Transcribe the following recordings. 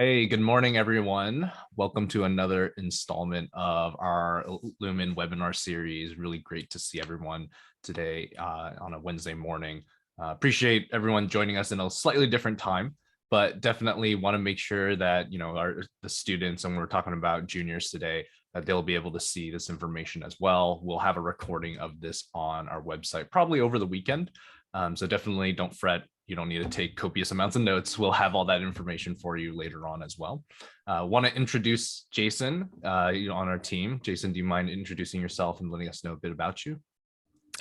Hey, good morning, everyone. Welcome to another installment of our Lumen webinar series. Really great to see everyone today on a Wednesday morning. Appreciate everyone joining us in a slightly different time, but definitely want to make sure that the students, and we're talking about juniors today, that they'll be able to see this information as well. We'll have a recording of this on our website probably over the weekend. So definitely don't fret. You don't need to take copious amounts of notes. We'll have all that information for you later on as well. Want to introduce Jason on our team. Jason, do you mind introducing yourself and letting us know a bit about you?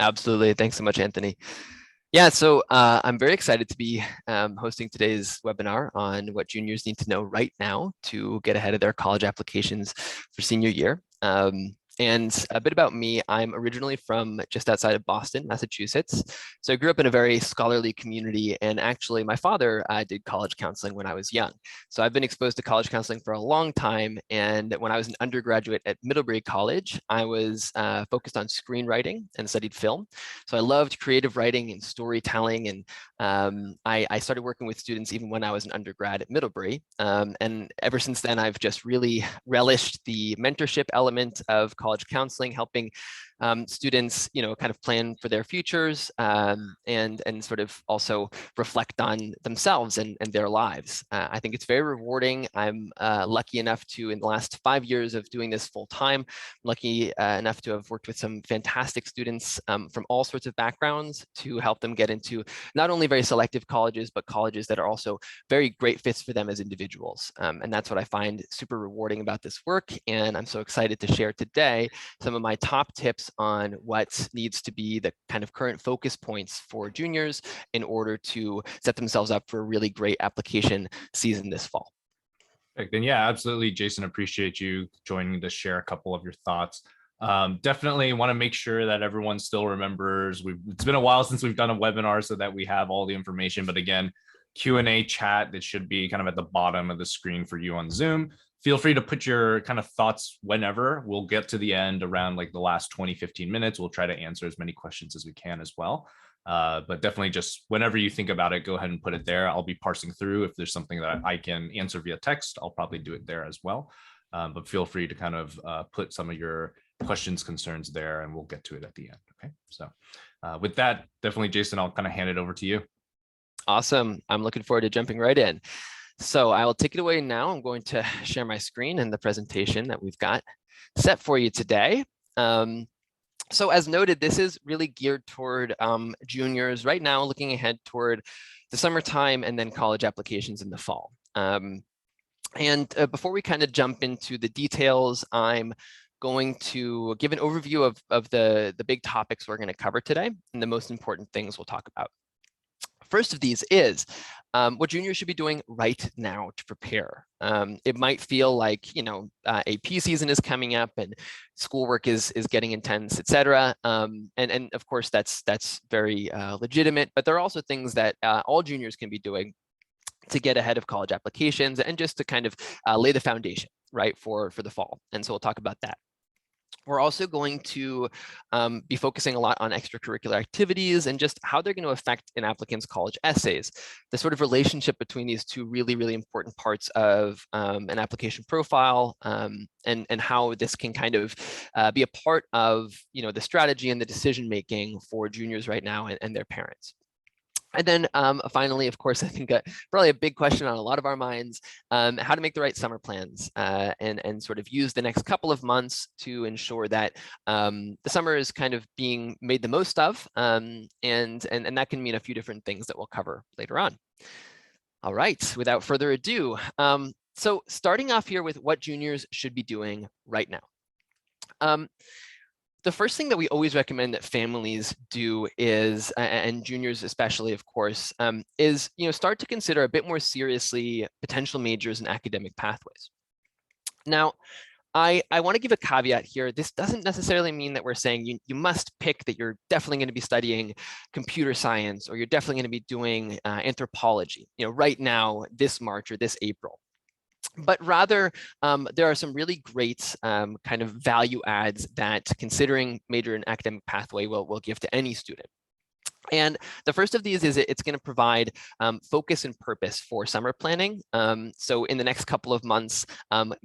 Absolutely. Thanks so much, Anthony. Yeah, so I'm very excited to be hosting today's webinar on what juniors need to know right now to get ahead of their college applications for senior year. And a bit about me, I'm originally from just outside of Boston, Massachusetts. So I grew up in a very scholarly community, and actually my father did college counseling when I was young. So I've been exposed to college counseling for a long time. And when I was an undergraduate at Middlebury College, I was focused on screenwriting and studied film. So I loved creative writing and storytelling. And I started working with students even when I was an undergrad at Middlebury. And ever since then, I've just really relished the mentorship element of college counseling, helping students, kind of plan for their futures and sort of also reflect on themselves and their lives. I think it's very rewarding. I'm lucky enough to, in the last 5 years of doing this full time, lucky enough to have worked with some fantastic students from all sorts of backgrounds to help them get into not only very selective colleges, but colleges that are also very great fits for them as individuals. And that's what I find super rewarding about this work. And I'm so excited to share today some of my top tips on what needs to be the kind of current focus points for juniors in order to set themselves up for a really great application season this fall. And yeah, absolutely, Jason, appreciate you joining to share a couple of your thoughts. Definitely want to make sure that everyone still remembers. It's been a while since we've done a webinar so that we have all the information. But again, Q&A chat that should be kind of at the bottom of the screen for you on Zoom. Feel free to put your kind of thoughts whenever. We'll get to the end around like the last 20-15 minutes. We'll try to answer as many questions as we can as well. But definitely just whenever you think about it, go ahead and put it there. I'll be parsing through. If there's something that I can answer via text, I'll probably do it there as well. But feel free to kind of put some of your questions, concerns there, and we'll get to it at the end. Okay. So with that, definitely, Jason, I'll kind of hand it over to you. Awesome. I'm looking forward to jumping right in. So I will take it away now. I'm going to share my screen and the presentation that we've got set for you today. So as noted, this is really geared toward juniors right now, looking ahead toward the summertime and then college applications in the fall. And before we kind of jump into the details, I'm going to give an overview of the big topics we're going to cover today and the most important things we'll talk about. First of these is what juniors should be doing right now to prepare. It might feel like, AP season is coming up and schoolwork is getting intense, et cetera. And of course, that's very legitimate, but there are also things that all juniors can be doing to get ahead of college applications and just to kind of lay the foundation, right, for the fall. And so we'll talk about that. We're also going to be focusing a lot on extracurricular activities and just how they're going to affect an applicant's college essays. The sort of relationship between these two really, really important parts of an application profile and how this can kind of be a part of the strategy and the decision making for juniors right now and their parents. And then finally, of course, I think probably a big question on a lot of our minds, how to make the right summer plans and sort of use the next couple of months to ensure that the summer is kind of being made the most of. And that can mean a few different things that we'll cover later on. All right, without further ado. So starting off here with what juniors should be doing right now. The first thing that we always recommend that families do is, and juniors especially, of course, is start to consider a bit more seriously potential majors and academic pathways. Now, I want to give a caveat here. This doesn't necessarily mean that we're saying you must pick that you're definitely going to be studying computer science or you're definitely going to be doing anthropology, right now, this March or this April. But rather, there are some really great kind of value adds that considering major and academic pathway will give to any student. And the first of these is it's going to provide focus and purpose for summer planning. So in the next couple of months,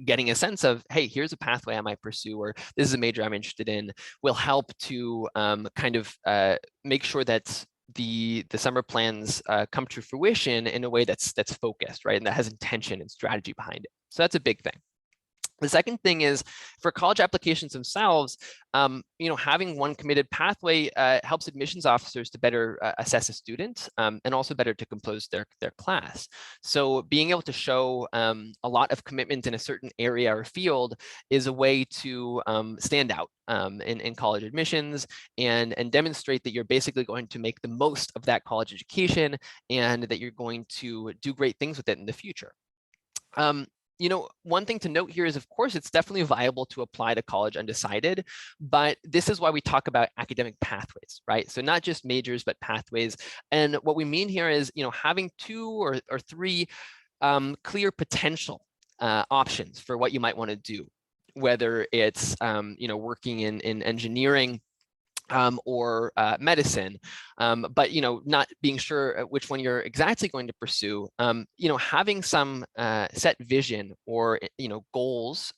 getting a sense of, hey, here's a pathway I might pursue, or this is a major I'm interested in, will help to kind of make sure that the summer plans come to fruition in a way that's focused, right, and that has intention and strategy behind it. So that's a big thing. The second thing is for college applications themselves, having one committed pathway helps admissions officers to better assess a student and also better to compose their class. So being able to show a lot of commitment in a certain area or field is a way to stand out in college admissions and demonstrate that you're basically going to make the most of that college education and that you're going to do great things with it in the future. One thing to note here is, of course, it's definitely viable to apply to college undecided, but this is why we talk about academic pathways, right? So not just majors, but pathways. And what we mean here is, having 2 or 3 clear potential options for what you might want to do, whether it's, working in engineering, or medicine, but not being sure which one you're exactly going to pursue. Having some set vision or goals,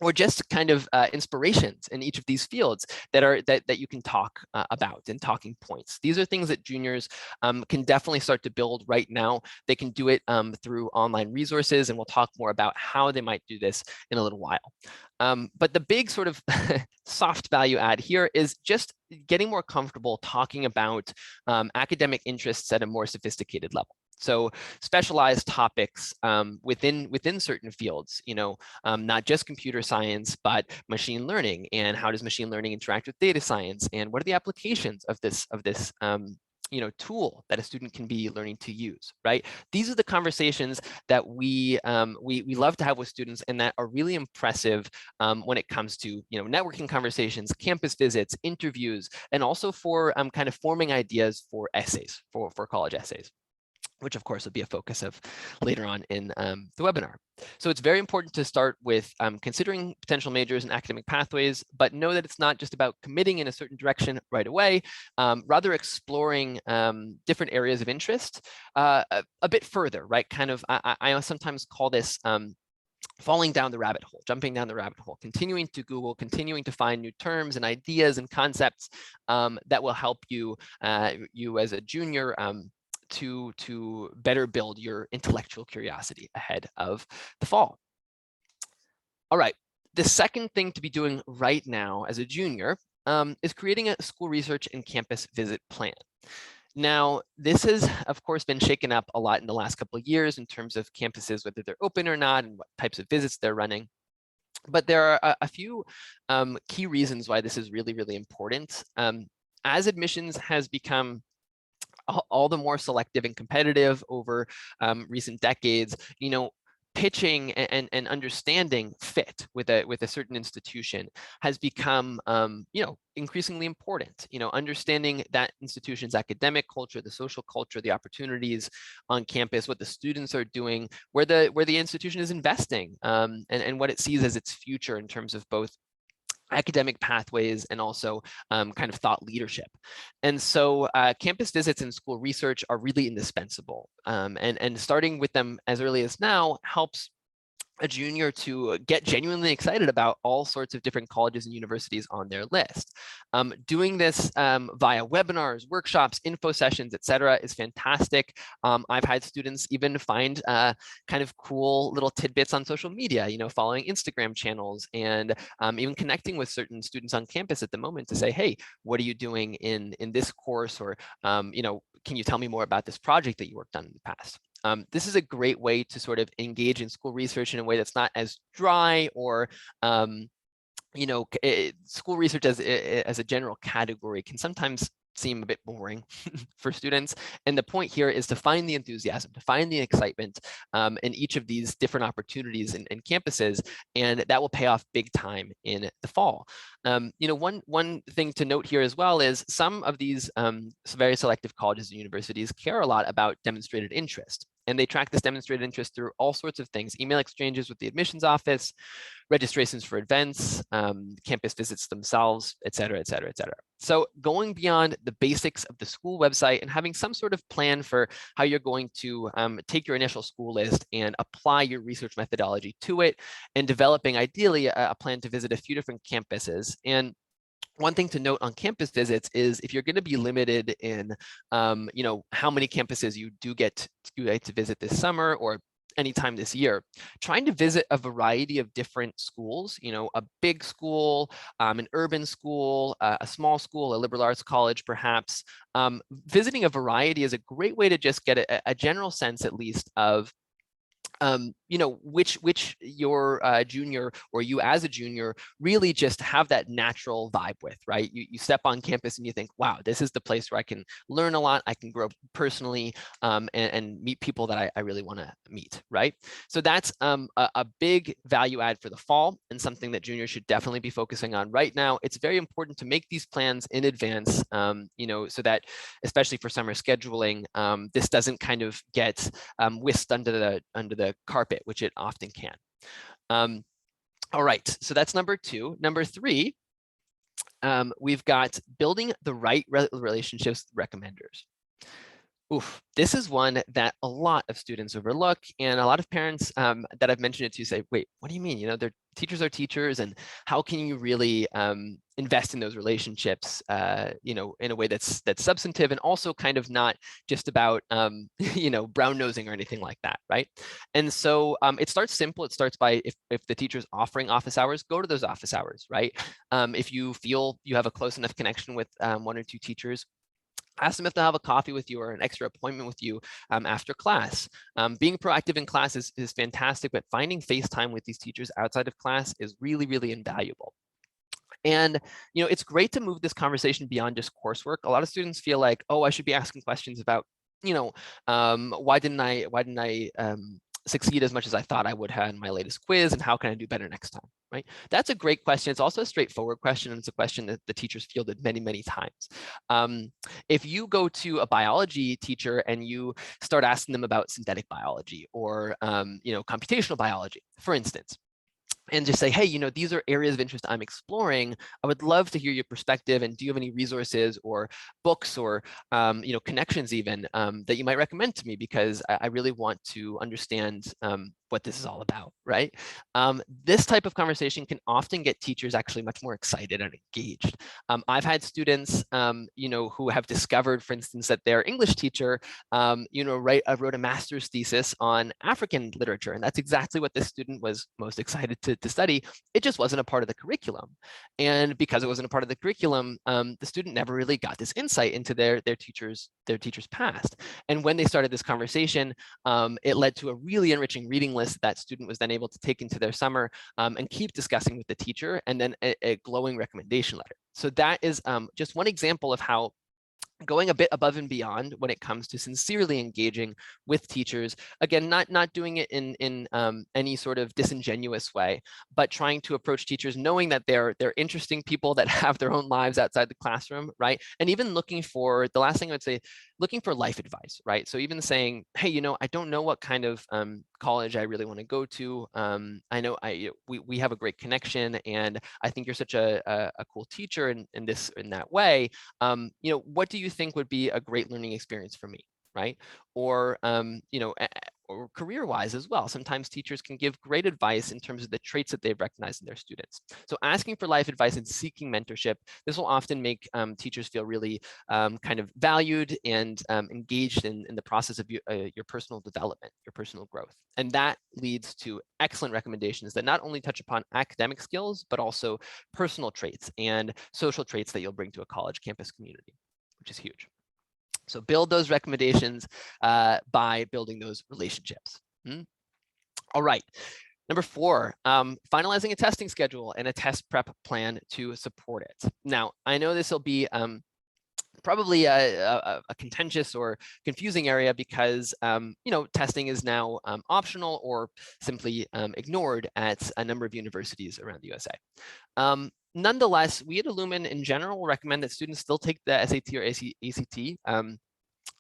or just kind of inspirations in each of these fields that you can talk about, and talking points. These are things that juniors can definitely start to build right now. They can do it through online resources, and we'll talk more about how they might do this in a little while. But the big sort of soft value add here is just getting more comfortable talking about academic interests at a more sophisticated level. So specialized topics within certain fields, not just computer science, but machine learning, and how does machine learning interact with data science, and what are the applications of this tool that a student can be learning to use, right? These are the conversations that we love to have with students, and that are really impressive when it comes to networking conversations, campus visits, interviews, and also for kind of forming ideas for essays, for college essays, which of course will be a focus of later on in the webinar. So it's very important to start with considering potential majors and academic pathways, but know that it's not just about committing in a certain direction right away, rather exploring different areas of interest a bit further, right? Kind of, I sometimes call this falling down the rabbit hole, jumping down the rabbit hole, continuing to Google, continuing to find new terms and ideas and concepts that will help you, you as a junior, to better build your intellectual curiosity ahead of the fall. All right, the second thing to be doing right now as a junior is creating a school research and campus visit plan. Now, this has, of course, been shaken up a lot in the last couple of years in terms of campuses, whether they're open or not, and what types of visits they're running. But there are a few key reasons why this is really, really important. As admissions has become all the more selective and competitive over recent decades, pitching and understanding fit with a certain institution has become increasingly important. Understanding that institution's academic culture, the social culture, the opportunities on campus, what the students are doing, where the institution is investing, and what it sees as its future in terms of both academic pathways and also kind of thought leadership. And so campus visits and school research are really indispensable. And starting with them as early as now helps a junior to get genuinely excited about all sorts of different colleges and universities on their list. Doing this via webinars, workshops, info sessions, etc., is fantastic. I've had students even find kind of cool little tidbits on social media, following Instagram channels, and even connecting with certain students on campus at the moment to say, hey, what are you doing in this course? Or, can you tell me more about this project that you worked on in the past? This is a great way to sort of engage in school research in a way that's not as dry, or school research as a general category can sometimes seem a bit boring for students. And the point here is to find the enthusiasm, to find the excitement in each of these different opportunities and campuses, and that will pay off big time in the fall. One thing to note here as well is some of these very selective colleges and universities care a lot about demonstrated interest. And they track this demonstrated interest through all sorts of things: email exchanges with the admissions office, registrations for events, campus visits themselves, et cetera, et cetera, et cetera. So going beyond the basics of the school website and having some sort of plan for how you're going to take your initial school list and apply your research methodology to it, and developing ideally a plan to visit a few different campuses. And one thing to note on campus visits is if you're going to be limited in, how many campuses you do get to visit this summer or anytime this year, trying to visit a variety of different schools, a big school, an urban school, a small school, a liberal arts college, perhaps. Visiting a variety is a great way to just get a general sense, at least, of which your junior or you as a junior really just have that natural vibe with, right? You step on campus and you think, wow, this is the place where I can learn a lot, I can grow personally, and meet people that I really want to meet, right? So that's a big value add for the fall, and something that juniors should definitely be focusing on right now. It's very important to make these plans in advance, so that, especially for summer scheduling, this doesn't kind of get whisked under the carpet, which it often can. All right, so that's number 2. Number 3, we've got building the right relationships with recommenders. Oof, this is one that a lot of students overlook, and a lot of parents that I've mentioned it to say, wait, what do you mean? Their teachers are teachers, and how can you really invest in those relationships, in a way that's substantive and also kind of not just about, brown nosing or anything like that, right? And so it starts simple. It starts by if the teacher's offering office hours, go to those office hours, right? If you feel you have a close enough connection with 1 or 2 teachers, ask them if they'll have a coffee with you or an extra appointment with you after class. Being proactive in class is fantastic, but finding face time with these teachers outside of class is really, really invaluable. And, it's great to move this conversation beyond just coursework. A lot of students feel like, oh, I should be asking questions about, why didn't I succeed as much as I thought I would have in my latest quiz, and how can I do better next time, right? That's a great question. It's also a straightforward question, and it's a question that the teachers fielded many, many times. If you go to a biology teacher and you start asking them about synthetic biology or, computational biology, for instance, and just say, hey, these are areas of interest I'm exploring. I would love to hear your perspective. And do you have any resources or books or, connections even that you might recommend to me? Because I really want to understand what this is all about, right? This type of conversation can often get teachers actually much more excited and engaged. I've had students, who have discovered, for instance, that their English teacher, wrote a master's thesis on African literature. And that's exactly what this student was most excited to study. It just wasn't a part of the curriculum. And because it wasn't a part of the curriculum, the student never really got this insight into their teacher's past. And when they started this conversation, it led to a really enriching reading list that student was then able to take into their summer and keep discussing with the teacher, and then a glowing recommendation letter. So that is just one example of how going a bit above and beyond when it comes to sincerely engaging with teachers. Again, not doing it in any sort of disingenuous way, but trying to approach teachers knowing that they're interesting people that have their own lives outside the classroom, right? And even looking for, the last thing I would say, looking for life advice, right? So even saying, hey, I don't know what kind of college I really want to go to. I know we have a great connection, and I think you're such a cool teacher in that way. What do you think would be a great learning experience for me, right? Or or career-wise as well. Sometimes teachers can give great advice in terms of the traits that they've recognized in their students. So asking for life advice and seeking mentorship, this will often make teachers feel really kind of valued and engaged in the process of your personal development, your personal growth. And that leads to excellent recommendations that not only touch upon academic skills, but also personal traits and social traits that you'll bring to a college campus community, which is huge. So build those recommendations by building those relationships. All right. Number 4, finalizing a testing schedule and a test prep plan to support it. Now, I know this will be probably a contentious or confusing area because, testing is now optional or simply ignored at a number of universities around the USA. Nonetheless, we at Illumin in general recommend that students still take the SAT or ACT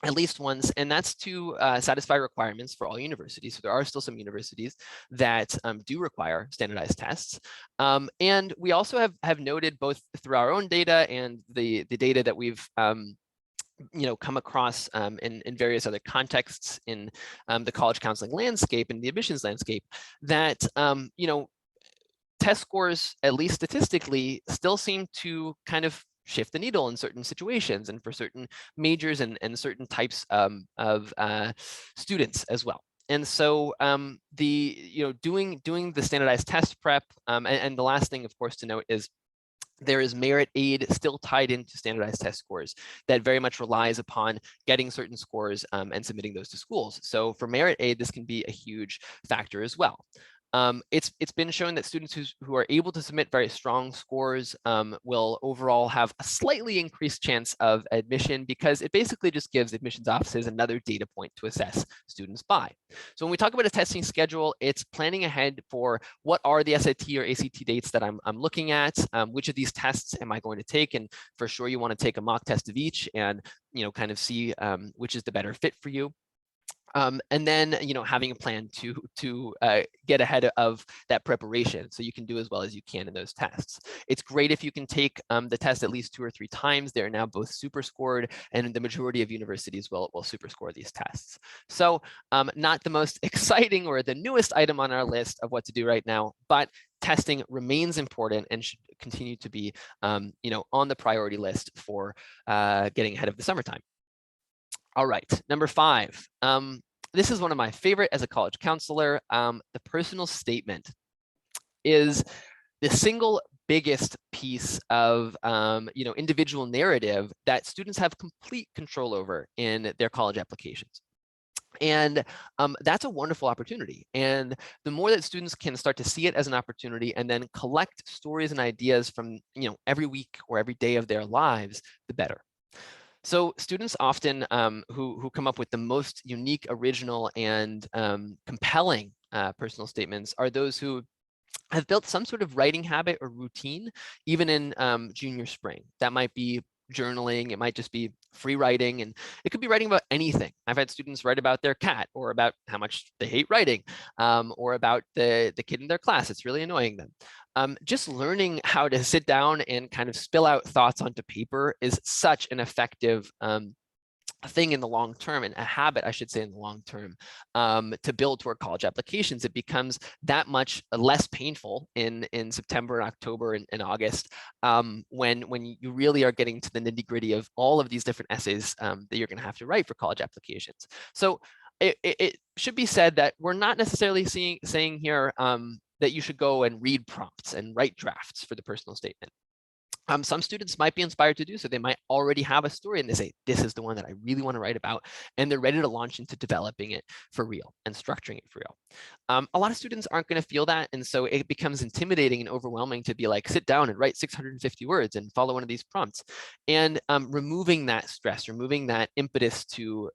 at least once, and that's to satisfy requirements for all universities. So there are still some universities that do require standardized tests. And we also have noted both through our own data and the data that we've come across in various other contexts in the college counseling landscape and the admissions landscape that test scores, at least statistically, still seem to kind of shift the needle in certain situations and for certain majors and certain types of students as well. And so doing the standardized test prep, and the last thing, of course, to note is there is merit aid still tied into standardized test scores that very much relies upon getting certain scores and submitting those to schools. So for merit aid, this can be a huge factor as well. It's been shown that students who are able to submit very strong scores will overall have a slightly increased chance of admission, because it basically just gives admissions offices another data point to assess students by. So when we talk about a testing schedule, it's planning ahead for what are the SAT or ACT dates that I'm looking at, which of these tests am I going to take, and for sure you want to take a mock test of each and kind of see which is the better fit for you. And then, having a plan to get ahead of that preparation so you can do as well as you can in those tests. It's great if you can take the test at least 2 or 3 times. They're now both super scored, and the majority of universities will super score these tests. So not the most exciting or the newest item on our list of what to do right now, but testing remains important and should continue to be on the priority list for getting ahead of the summertime. All right, number 5. This is one of my favorite as a college counselor. The personal statement is the single biggest piece of individual narrative that students have complete control over in their college applications. And that's a wonderful opportunity. And the more that students can start to see it as an opportunity and then collect stories and ideas from every week or every day of their lives, the better. So students often who come up with the most unique, original, and compelling personal statements are those who have built some sort of writing habit or routine, even in junior spring. That might be journaling, it might just be free writing, and it could be writing about anything. I've had students write about their cat, or about how much they hate writing, or about the kid in their class. It's really annoying them. Just learning how to sit down and kind of spill out thoughts onto paper is such an effective thing in the long term, and a habit, I should say, in the long term, to build toward college applications. It becomes that much less painful in September and October and August, when you really are getting to the nitty gritty of all of these different essays that you're going to have to write for college applications. So it should be said that we're not necessarily saying here that you should go and read prompts and write drafts for the personal statement. Some students might be inspired to do so. They might already have a story and they say, this is the one that I really want to write about. And they're ready to launch into developing it for real and structuring it for real. A lot of students aren't going to feel that. And so it becomes intimidating and overwhelming to be like, sit down and write 650 words and follow one of these prompts. And removing that stress, removing that impetus to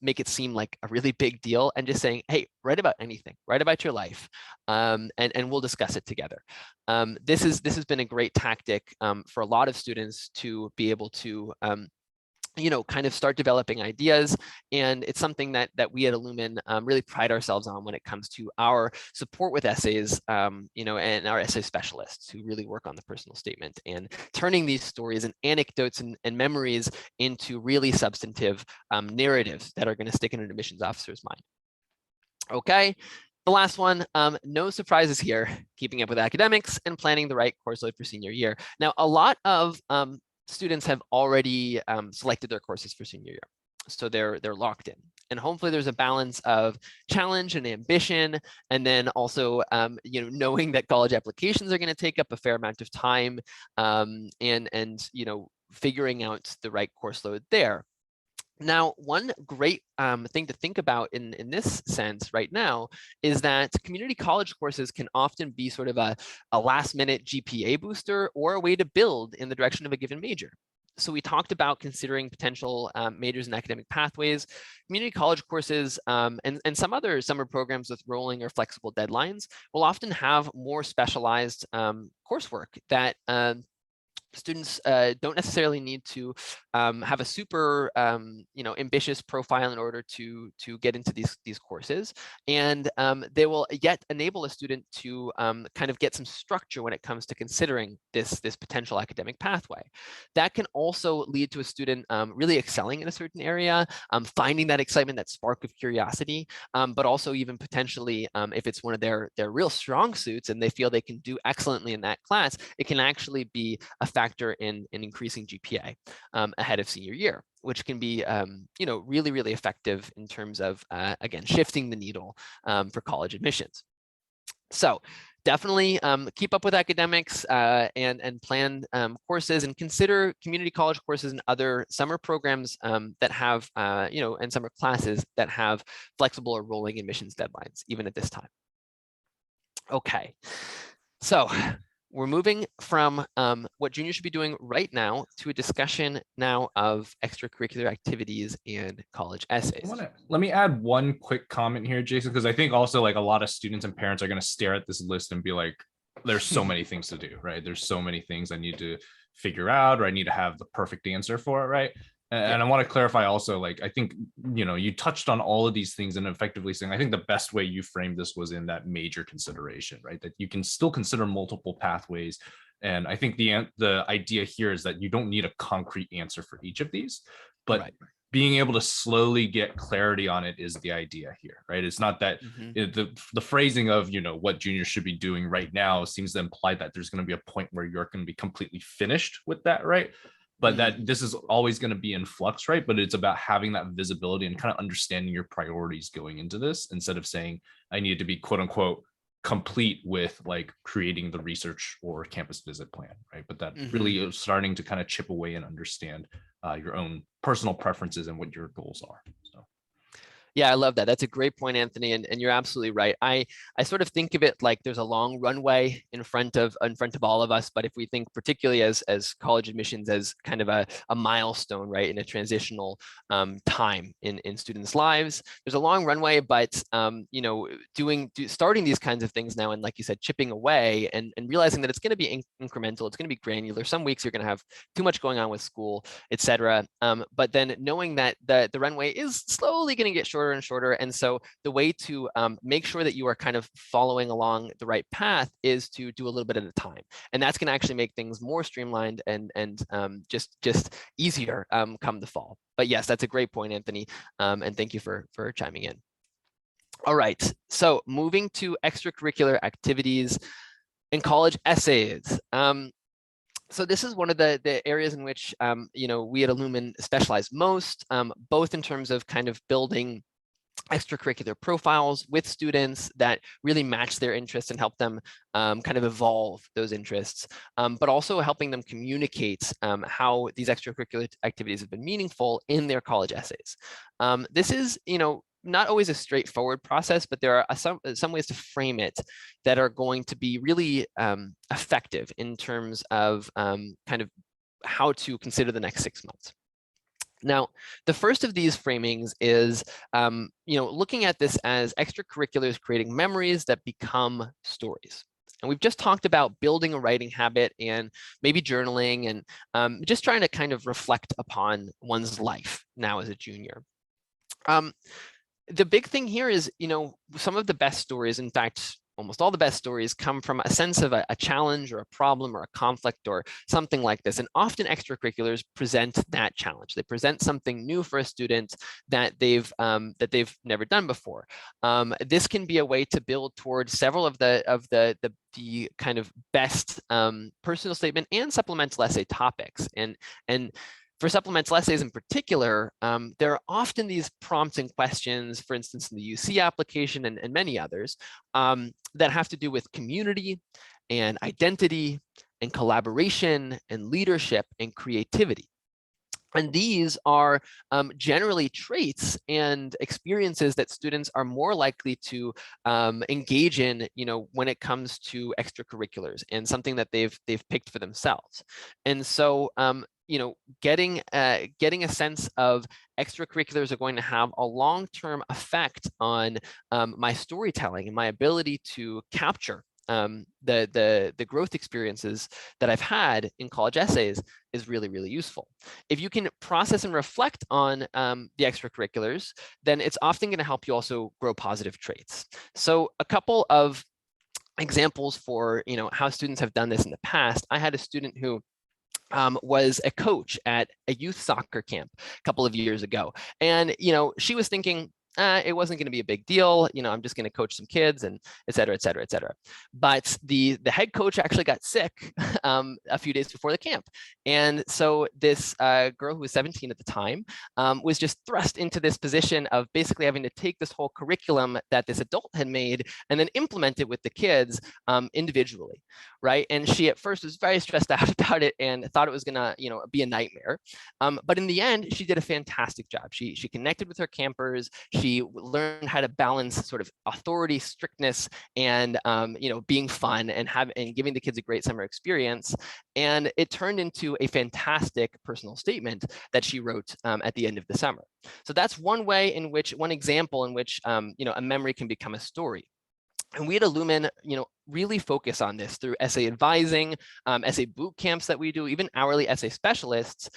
make it seem like a really big deal, and just saying, hey, write about anything, write about your life, and we'll discuss it together. This has been a great tactic for a lot of students to be able to kind of start developing ideas. And it's something that we at Illumin really pride ourselves on when it comes to our support with essays, and our essay specialists who really work on the personal statement and turning these stories and anecdotes and memories into really substantive narratives that are going to stick in an admissions officer's mind. Okay. The last one, no surprises here, keeping up with academics and planning the right course load for senior year. Now, a lot of students have already selected their courses for senior year, so they're locked in. And hopefully there's a balance of challenge and ambition, and then also knowing that college applications are going to take up a fair amount of time, and figuring out the right course load there. Now, one great thing to think about in this sense right now is that community college courses can often be sort of a last-minute GPA booster, or a way to build in the direction of a given major. So we talked about considering potential majors and academic pathways. Community college courses and some other summer programs with rolling or flexible deadlines will often have more specialized coursework that Students don't necessarily need to have a super ambitious profile in order to get into these courses, and they will yet enable a student to kind of get some structure when it comes to considering this potential academic pathway. That can also lead to a student really excelling in a certain area, finding that excitement, that spark of curiosity, but also even potentially, if it's one of their real strong suits and they feel they can do excellently in that class, it can actually be a factor in increasing GPA ahead of senior year, which can be really, really effective in terms of, again, shifting the needle for college admissions. So definitely keep up with academics and plan courses, and consider community college courses and other summer programs that have, and summer classes that have flexible or rolling admissions deadlines, even at this time. Okay, so we're moving from what juniors should be doing right now to a discussion now of extracurricular activities and college essays. Let me add one quick comment here, Jason, because I think also like a lot of students and parents are going to stare at this list and be like, there's so many things to do, right? There's so many things I need to figure out, or I need to have the perfect answer for it, right? And I want to clarify also, like, I think, you touched on all of these things and effectively saying, I think the best way you framed this was in that major consideration, right? That you can still consider multiple pathways. And I think the idea here is that you don't need a concrete answer for each of these, but being able to slowly get clarity on it is the idea here, right? It's not that the phrasing of, what juniors should be doing right now seems to imply that there's going to be a point where you're going to be completely finished with that, right? But that this is always going to be in flux, right? But it's about having that visibility and kind of understanding your priorities going into this, instead of saying I need to be quote unquote complete with like creating the research or campus visit plan, right? But that really is starting to kind of chip away and understand your own personal preferences and what your goals are. So. Yeah, I love that. That's a great point, Anthony, and you're absolutely right. I sort of think of it like there's a long runway in front of all of us, but if we think particularly as college admissions as kind of a milestone, right, in a transitional time in students' lives, there's a long runway, but starting these kinds of things now, and like you said, chipping away and realizing that it's going to be incremental, it's going to be granular. Some weeks you're going to have too much going on with school, etc. But then knowing that the runway is slowly going to get shorter and shorter. And so the way to make sure that you are kind of following along the right path is to do a little bit at a time. And that's going to actually make things more streamlined and just easier come the fall. But yes, that's a great point, Anthony. And thank you for chiming in. All right, so moving to extracurricular activities and college essays. So this is one of the areas in which we at Illumin specialize most, both in terms of kind of building extracurricular profiles with students that really match their interests and help them kind of evolve those interests, but also helping them communicate how these extracurricular activities have been meaningful in their college essays. This is, not always a straightforward process, but there are some ways to frame it that are going to be really effective in terms of kind of how to consider the next 6 months. Now, the first of these framings is, looking at this as extracurriculars creating memories that become stories. And we've just talked about building a writing habit and maybe journaling and just trying to kind of reflect upon one's life now as a junior. The big thing here is, some of the best stories, in fact, almost all the best stories come from a sense of a challenge or a problem or a conflict or something like this. And often extracurriculars present that challenge. They present something new for a student that they've never done before. This can be a way to build towards several of the kind of best personal statement and supplemental essay topics. And for supplemental essays in particular, there are often these prompts and questions, for instance, in the UC application and many others, that have to do with community and identity and collaboration and leadership and creativity. And these are generally traits and experiences that students are more likely to engage in, when it comes to extracurriculars and something that they've picked for themselves. And so, getting a sense of extracurriculars are going to have a long-term effect on my storytelling and my ability to capture the growth experiences that I've had in college essays is really, really useful. If you can process and reflect on the extracurriculars, then it's often going to help you also grow positive traits. So a couple of examples for how students have done this in the past. I had a student who was a coach at a youth soccer camp a couple of years ago. And, she was thinking, it wasn't going to be a big deal. I'm just going to coach some kids and et cetera, et cetera, et cetera. But the head coach actually got sick a few days before the camp. And so this girl who was 17 at the time was just thrust into this position of basically having to take this whole curriculum that this adult had made and then implement it with the kids individually, right? And she at first was very stressed out about it and thought it was going to, be a nightmare. But in the end, she did a fantastic job. She connected with her campers. She learned how to balance sort of authority, strictness, and being fun and giving the kids a great summer experience. And it turned into a fantastic personal statement that she wrote at the end of the summer. So that's one example in which a memory can become a story. And we at Illumin, really focus on this through essay advising, essay boot camps that we do, even hourly essay specialists,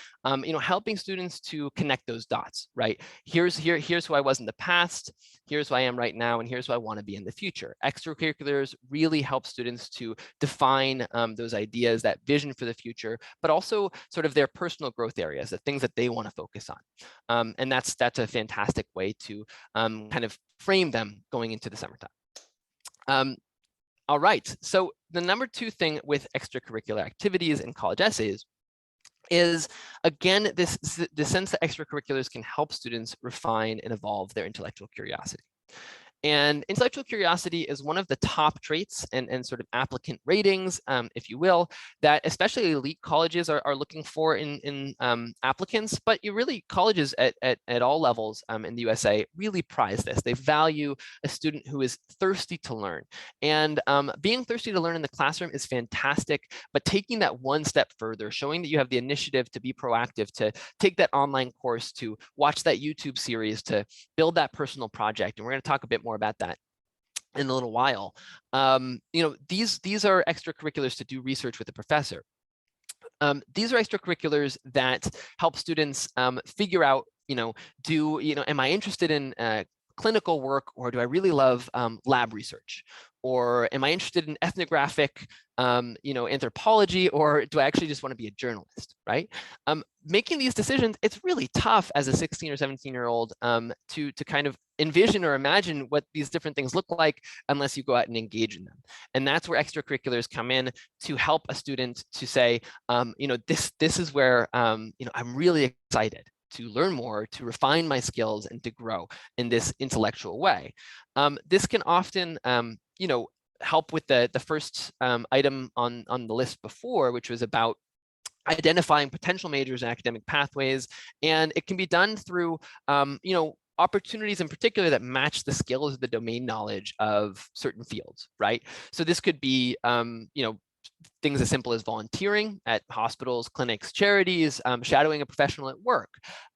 helping students to connect those dots, right? Here's who I was in the past, here's who I am right now, and here's who I want to be in the future. Extracurriculars really help students to define those ideas, that vision for the future, but also sort of their personal growth areas, the things that they want to focus on. And that's a fantastic way to kind of frame them going into the summertime. All right, so the number 2 thing with extracurricular activities and college essays is, again, the sense that extracurriculars can help students refine and evolve their intellectual curiosity. And intellectual curiosity is one of the top traits and sort of applicant ratings, if you will, that especially elite colleges are looking for in applicants. But colleges at all levels in the USA really prize this. They value a student who is thirsty to learn. And being thirsty to learn in the classroom is fantastic, but taking that one step further, showing that you have the initiative to be proactive, to take that online course, to watch that YouTube series, to build that personal project. And we're going to talk a bit more about that in a little while. These are extracurriculars to do research with a professor. These are extracurriculars that help students figure out, am I interested in clinical work, or do I really love lab research? Or am I interested in ethnographic, anthropology, or do I actually just want to be a journalist, right? Making these decisions, it's really tough as a 16 or 17-year-old to kind of envision or imagine what these different things look like unless you go out and engage in them. And that's where extracurriculars come in to help a student to say, this is where, I'm really excited to learn more, to refine my skills, and to grow in this intellectual way. This can often, help with the first item on the list before, which was about identifying potential majors and academic pathways. And it can be done through, opportunities in particular that match the skills of the domain knowledge of certain fields, right? So this could be, things as simple as volunteering at hospitals, clinics, charities, shadowing a professional at work.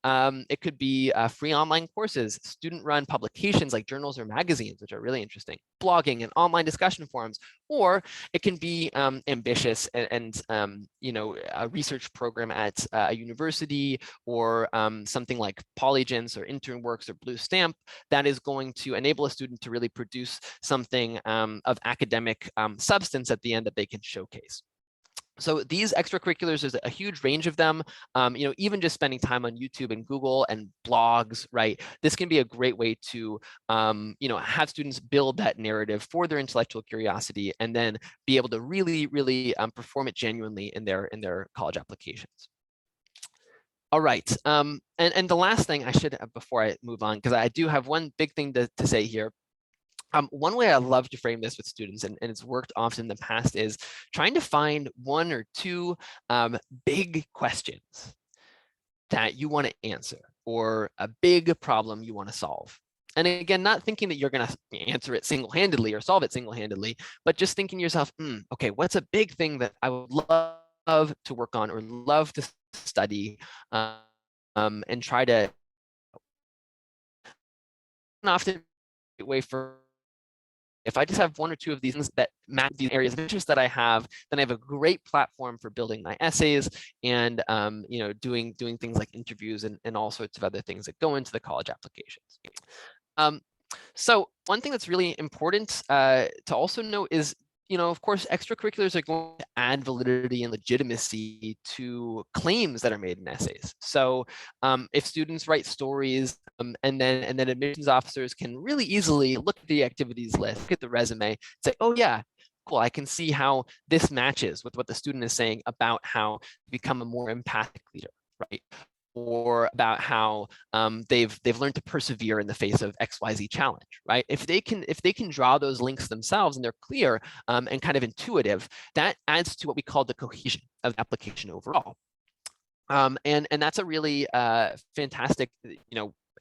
It could be free online courses, student-run publications like journals or magazines, which are really interesting, blogging and online discussion forums, or it can be ambitious and a research program at a university, or something like Polygens or InternWorks or Blue Stamp that is going to enable a student to really produce something of academic substance at the end that they can showcase. So these extracurriculars, there's a huge range of them. Even just spending time on YouTube and Google and blogs, right? This can be a great way to, have students build that narrative for their intellectual curiosity, and then be able to really, really perform it genuinely in their college applications. All right, and the last thing I should, before I move on, because I do have one big thing to say here. One way I love to frame this with students, and it's worked often in the past, is trying to find 1 or 2 big questions that you want to answer, or a big problem you want to solve. And again, not thinking that you're going to answer it single-handedly or solve it single-handedly, but just thinking to yourself, okay, what's a big thing that I would love to work on or love to study, and try to often way for if I just have one or two of these things that match these areas of interest that I have, then I have a great platform for building my essays and doing things like interviews and all sorts of other things that go into the college applications. So one thing that's really important to also note is, of course, extracurriculars are going to add validity and legitimacy to claims that are made in essays. So if students write stories and then admissions officers can really easily look at the activities list, look at the resume, say, oh yeah, cool, I can see how this matches with what the student is saying about how to become a more empathic leader, right? Or about how they've learned to persevere in the face of XYZ challenge, right? If they can draw those links themselves and they're clear and kind of intuitive, that adds to what we call the cohesion of the application overall. And that's a really fantastic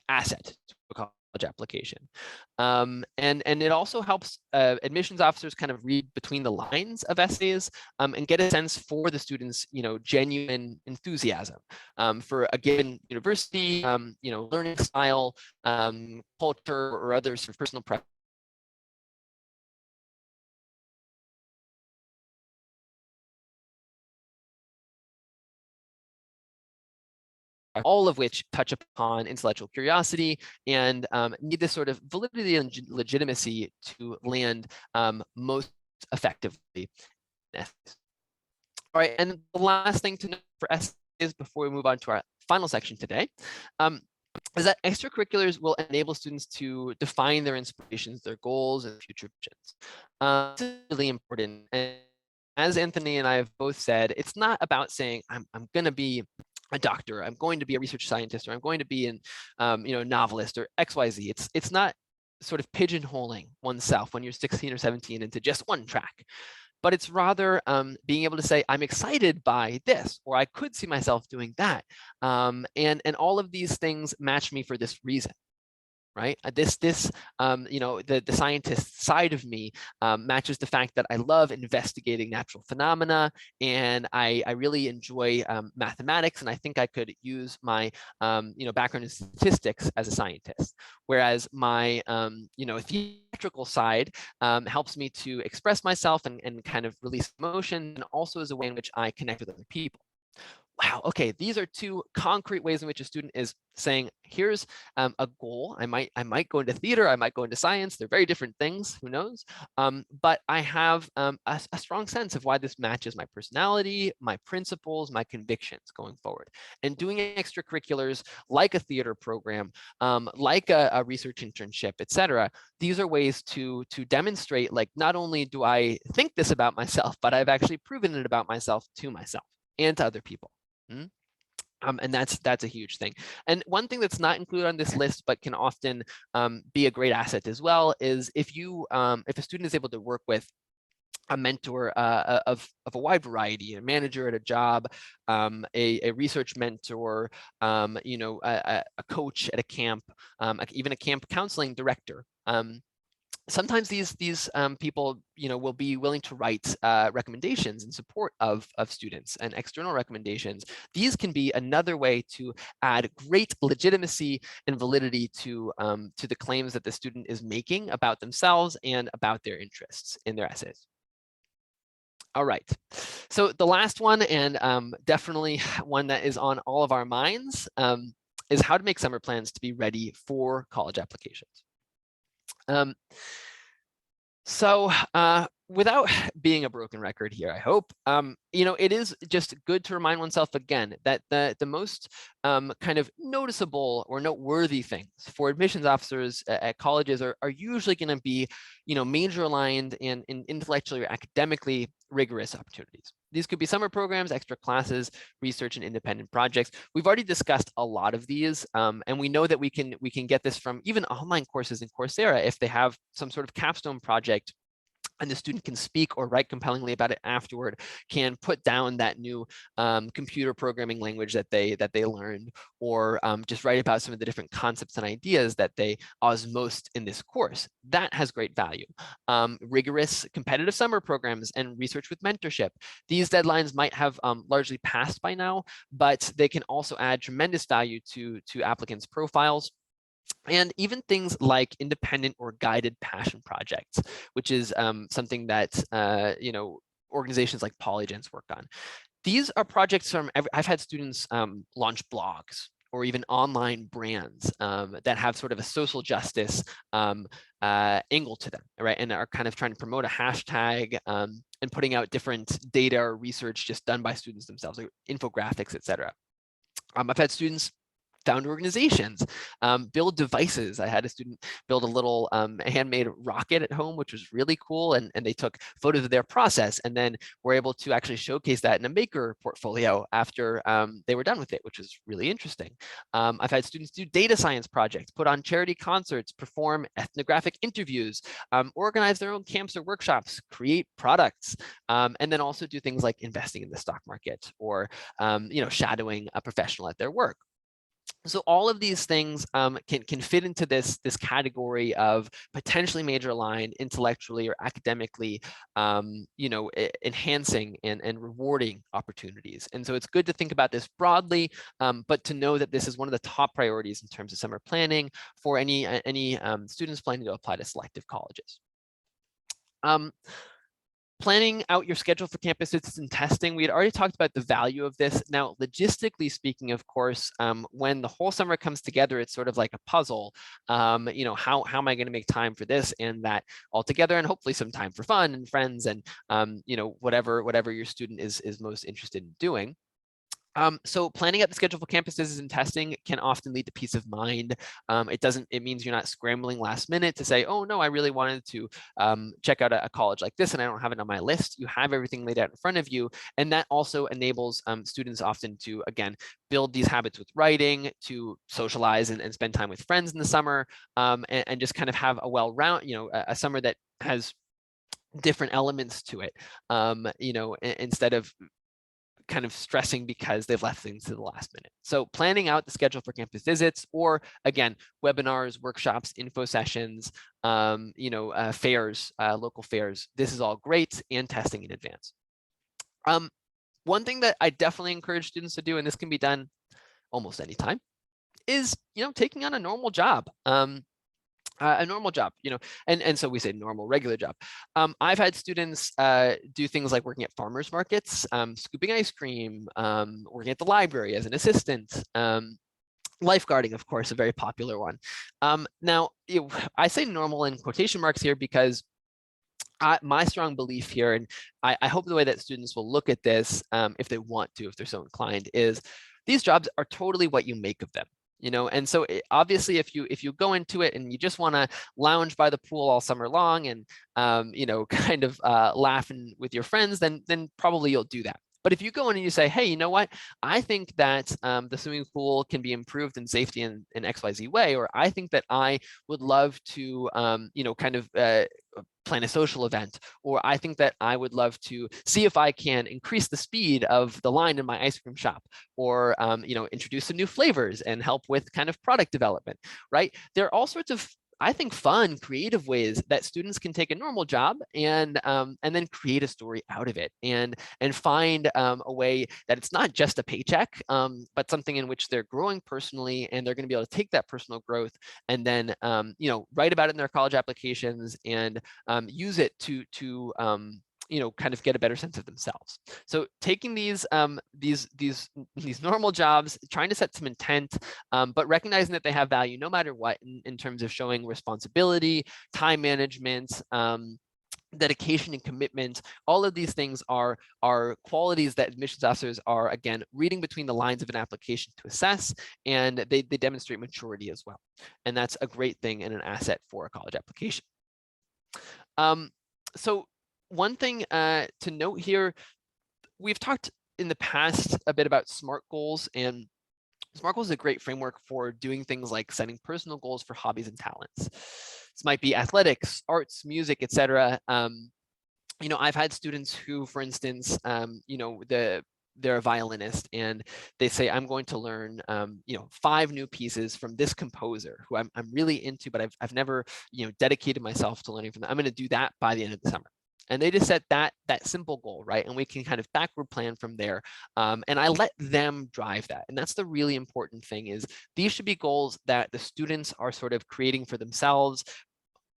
asset to a college application. And it also helps admissions officers kind of read between the lines of essays and get a sense for the students' genuine enthusiasm for a given university, learning style, culture, or other sort of personal preference. All of which touch upon intellectual curiosity and need this sort of validity and legitimacy to land most effectively. All right, and the last thing to note for essays before we move on to our final section today is that extracurriculars will enable students to define their inspirations, their goals, and future visions. This is really important. And as Anthony and I have both said, it's not about saying, I'm going to be a doctor, I'm going to be a research scientist, or I'm going to be a novelist, or XYZ. It's not sort of pigeonholing oneself when you're 16 or 17 into just one track, but it's rather being able to say, I'm excited by this, or I could see myself doing that. And all of these things match me for this reason. Right? The scientist side of me matches the fact that I love investigating natural phenomena, and I really enjoy mathematics, and I think I could use my background in statistics as a scientist. Whereas my theatrical side helps me to express myself and kind of release emotion, and also is a way in which I connect with other people. Wow, okay, these are two concrete ways in which a student is saying, here's a goal. I might go into theater, I might go into science. They're very different things, who knows? But I have a strong sense of why this matches my personality, my principles, my convictions going forward. And doing extracurriculars like a theater program, like a research internship, etc. These are ways to demonstrate, like, not only do I think this about myself, but I've actually proven it about myself to myself and to other people. And that's a huge thing. And one thing that's not included on this list, but can often be a great asset as well, is if a student is able to work with a mentor of a wide variety, a manager at a job, a research mentor, a coach at a camp, even a camp counseling director. Sometimes these people will be willing to write recommendations in support of students and external recommendations. These can be another way to add great legitimacy and validity to the claims that the student is making about themselves and about their interests in their essays. All right, so the last one, and definitely one that is on all of our minds, is how to make summer plans to be ready for college applications. So without being a broken record here, I hope, it is just good to remind oneself again that the most kind of noticeable or noteworthy things for admissions officers at colleges are usually going to be, major aligned and intellectually or academically rigorous opportunities. These could be summer programs, extra classes, research, and independent projects. We've already discussed a lot of these, and we know that we can get this from even online courses in Coursera if they have some sort of capstone project and the student can speak or write compellingly about it afterward, can put down that new computer programming language that they learned, or just write about some of the different concepts and ideas that they osmosed in this course. That has great value. Rigorous competitive summer programs and research with mentorship. These deadlines might have largely passed by now, but they can also add tremendous value to applicants' profiles. And even things like independent or guided passion projects, which is something that organizations like Polygents work on. These are projects I've had students launch blogs or even online brands that have sort of a social justice angle to them, right? And are kind of trying to promote a hashtag and putting out different data or research just done by students themselves, like infographics, et cetera. I've had students found organizations, build devices. I had a student build a little handmade rocket at home, which was really cool. And they took photos of their process and then were able to actually showcase that in a maker portfolio after they were done with it, which was really interesting. I've had students do data science projects, put on charity concerts, perform ethnographic interviews, organize their own camps or workshops, create products, and then also do things like investing in the stock market or shadowing a professional at their work. So all of these things can fit into this category of potentially major aligned intellectually or academically, enhancing and rewarding opportunities. And so it's good to think about this broadly, but to know that this is one of the top priorities in terms of summer planning for any students planning to apply to selective colleges. Planning out your schedule for campus visits and testing. We had already talked about the value of this. Now, logistically speaking, of course, when the whole summer comes together, it's sort of like a puzzle. How am I going to make time for this and that all together, and hopefully some time for fun and friends and whatever your student is most interested in doing. So planning out the schedule for campus visits and testing can often lead to peace of mind. It means you're not scrambling last minute to say, oh no, I really wanted to check out a college like this and I don't have it on my list. You have everything laid out in front of you. And that also enables students often to, again, build these habits with writing, to socialize and spend time with friends in the summer, and just kind of have a a summer that has different elements to it, instead of kind of stressing because they've left things to the last minute. So planning out the schedule for campus visits, or again, webinars, workshops, info sessions, fairs, local fairs, this is all great, and testing in advance. One thing that I definitely encourage students to do, and this can be done almost anytime, is, taking on a normal job. A normal job, and so we say normal, regular job. I've had students do things like working at farmers markets, scooping ice cream, working at the library as an assistant, lifeguarding, of course, a very popular one. Now, I say normal in quotation marks here because my strong belief here, and I hope the way that students will look at this, if they want to, if they're so inclined, is these jobs are totally what you make of them. And so obviously if you go into it and you just want to lounge by the pool all summer long and kind of laughing with your friends, then probably you'll do that. But if you go in and you say, hey, you know what, I think that the swimming pool can be improved in safety in XYZ way, or I think that I would love to plan a social event, or I think that I would love to see if I can increase the speed of the line in my ice cream shop, or introduce some new flavors and help with kind of product development, right? There are all sorts of, I think, fun, creative ways that students can take a normal job and then create a story out of it, and find a way that it's not just a paycheck, but something in which they're growing personally, and they're going to be able to take that personal growth and then write about it in their college applications and use it to kind of get a better sense of themselves. So taking these normal jobs, trying to set some intent, but recognizing that they have value no matter what in terms of showing responsibility, time management, dedication and commitment. All of these things are qualities that admissions officers are, again, reading between the lines of an application to assess, and they demonstrate maturity as well. And that's a great thing and an asset for a college application. So one thing to note here, we've talked in the past a bit about SMART goals, and SMART goals is a great framework for doing things like setting personal goals for hobbies and talents. This might be athletics, arts, music, etc. I've had students who, for instance, they're a violinist and they say, I'm going to learn, 5 new pieces from this composer who I'm really into, but I've never, dedicated myself to learning from them. I'm going to do that by the end of the summer. And they just set that simple goal, right? And we can kind of backward plan from there. And I let them drive that. And that's the really important thing, is these should be goals that the students are sort of creating for themselves,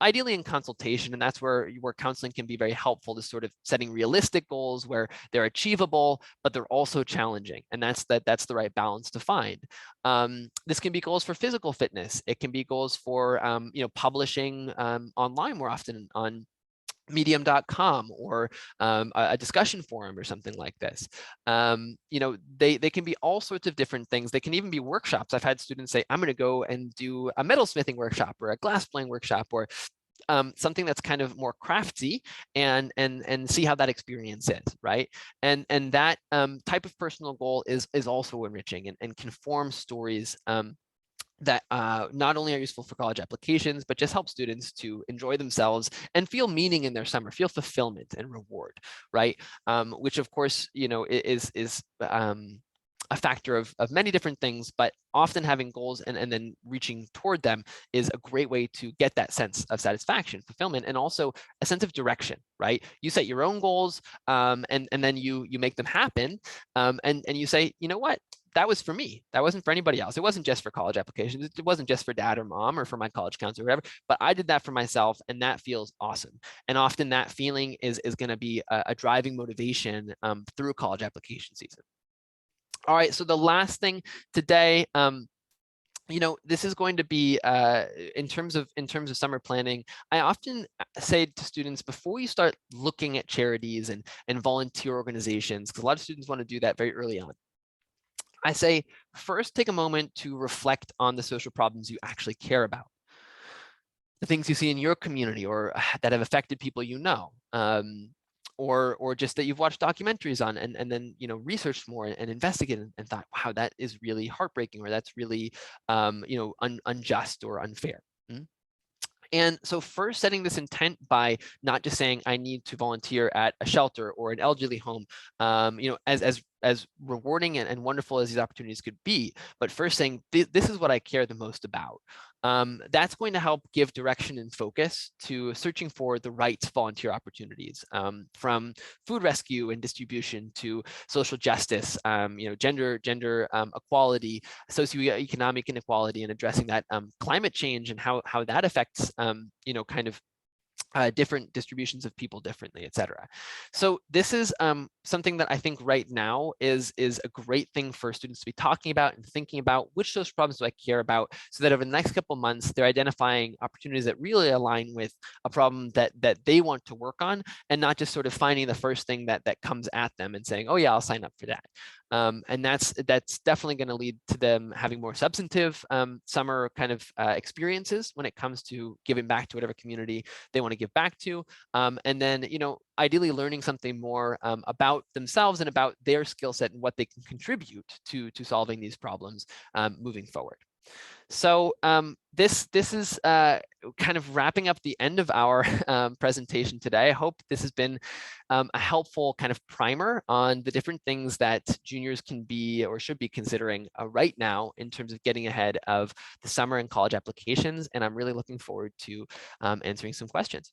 ideally in consultation. And that's where counseling can be very helpful, to sort of setting realistic goals where they're achievable, but they're also challenging. And that's the right balance to find. This can be goals for physical fitness. It can be goals for publishing online more often on medium.com, or a discussion forum or something like this. They can be all sorts of different things. They can even be workshops. I've had students say, I'm going to go and do a metalsmithing workshop or a glass blowing workshop, or something that's kind of more crafty, and see how that experience is, right? And that type of personal goal is also enriching, and can form stories that not only are useful for college applications, but just help students to enjoy themselves and feel meaning in their summer, feel fulfillment and reward, right? Which of course, is a factor of many different things, but often having goals and then reaching toward them is a great way to get that sense of satisfaction, fulfillment, and also a sense of direction, right? You set your own goals, and then you make them happen, and you say, you know what? That was for me. That wasn't for anybody else. It wasn't just for college applications. It wasn't just for dad or mom or for my college counselor or whatever, but I did that for myself, and that feels awesome. And often that feeling is going to be a driving motivation through college application season. All right, so the last thing today, this is going to be in terms of summer planning. I often say to students, before you start looking at charities and volunteer organizations, because a lot of students want to do that very early on, I say, first take a moment to reflect on the social problems you actually care about, the things you see in your community or that have affected people you know, or just that you've watched documentaries on, and then researched more and investigated and thought, wow, that is really heartbreaking, or that's really unjust or unfair. And so first, setting this intent by not just saying I need to volunteer at a shelter or an elderly home, as rewarding and wonderful as these opportunities could be, but first saying this is what I care the most about. That's going to help give direction and focus to searching for the right volunteer opportunities, from food rescue and distribution to social justice, gender equality, socioeconomic inequality, and addressing that climate change and how that affects different distributions of people differently, et cetera. So this is something that I think right now is a great thing for students to be talking about and thinking about. Which social problems do I care about, so that over the next couple of months, they're identifying opportunities that really align with a problem that they want to work on, and not just sort of finding the first thing that comes at them and saying, oh yeah, I'll sign up for that. And that's definitely going to lead to them having more substantive summer kind of experiences when it comes to giving back to whatever community they want to give back to. And then, ideally learning something more about themselves and about their skill set and what they can contribute to solving these problems moving forward. So this is kind of wrapping up the end of our presentation today. I hope this has been a helpful kind of primer on the different things that juniors can be or should be considering right now in terms of getting ahead of the summer and college applications. And I'm really looking forward to answering some questions.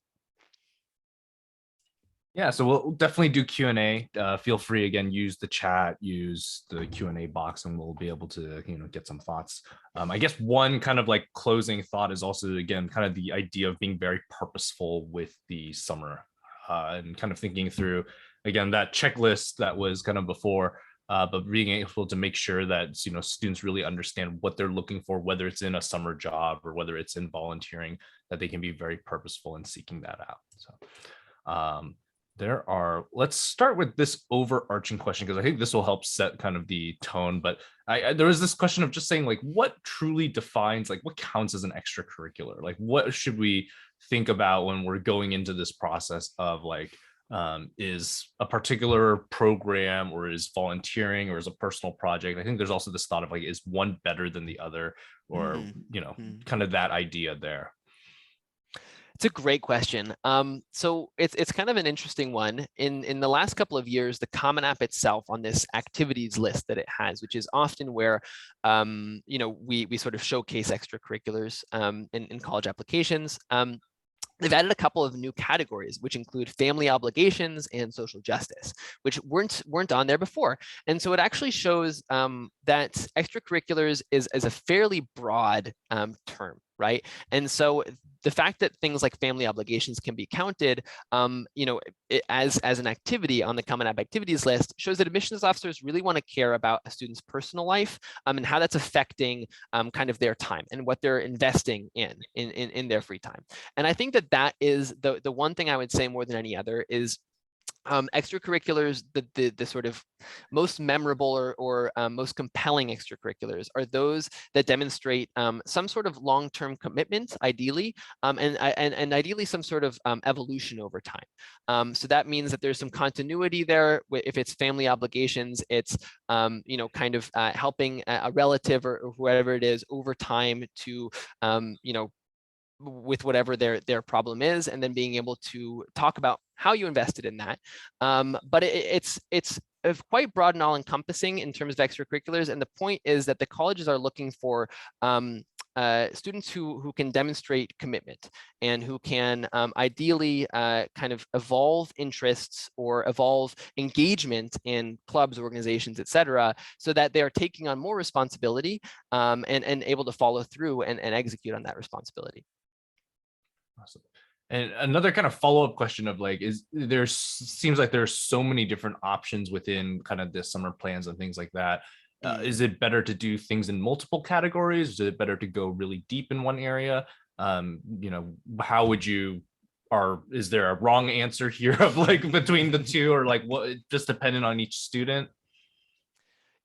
Yeah, so we'll definitely do Q&A. Feel free, again, use the chat, use the Q&A box, and we'll be able to, get some thoughts. I guess one kind of like closing thought is also, again, kind of the idea of being very purposeful with the summer, and kind of thinking through, again, that checklist that was kind of before, but being able to make sure that, students really understand what they're looking for, whether it's in a summer job or whether it's in volunteering, that they can be very purposeful in seeking that out. So, let's start with this overarching question, because I think this will help set kind of the tone. But there was this question of just saying, like, what truly defines, like, what counts as an extracurricular? Like, what should we think about when we're going into this process of, like, is a particular program, or is volunteering, or is a personal project? I think there's also this thought of, like, is one better than the other, or, kind of that idea there. It's a great question. So it's kind of an interesting one. In the last couple of years, the Common App itself, on this activities list that it has, which is often where we sort of showcase extracurriculars in college applications. they've added a couple of new categories, which include family obligations and social justice, which weren't on there before. And so it actually shows that extracurriculars is a fairly broad term, right? And so the fact that things like family obligations can be counted, as an activity on the Common App activities list shows that admissions officers really want to care about a student's personal life and how that's affecting kind of their time and what they're investing in their free time. And I think that is the one thing I would say more than any other is extracurriculars, the sort of most memorable or most compelling extracurriculars are those that demonstrate some sort of long-term commitment, ideally, and ideally some sort of evolution over time. So that means that there's some continuity there. If it's family obligations, it's kind of helping a relative or whoever it is over time to with whatever their problem is, and then being able to talk about how you invested in that. But it's quite broad and all-encompassing in terms of extracurriculars. And the point is that the colleges are looking for students who can demonstrate commitment and who can ideally kind of evolve interests or evolve engagement in clubs, organizations, et cetera, so that they are taking on more responsibility and able to follow through and execute on that responsibility. Awesome. And another kind of follow-up question of like, seems like there's so many different options within kind of the summer plans and things like that. Is it better to do things in multiple categories? Is it better to go really deep in one area? How would you, or is there a wrong answer here of like between the two, or like what, just dependent on each student?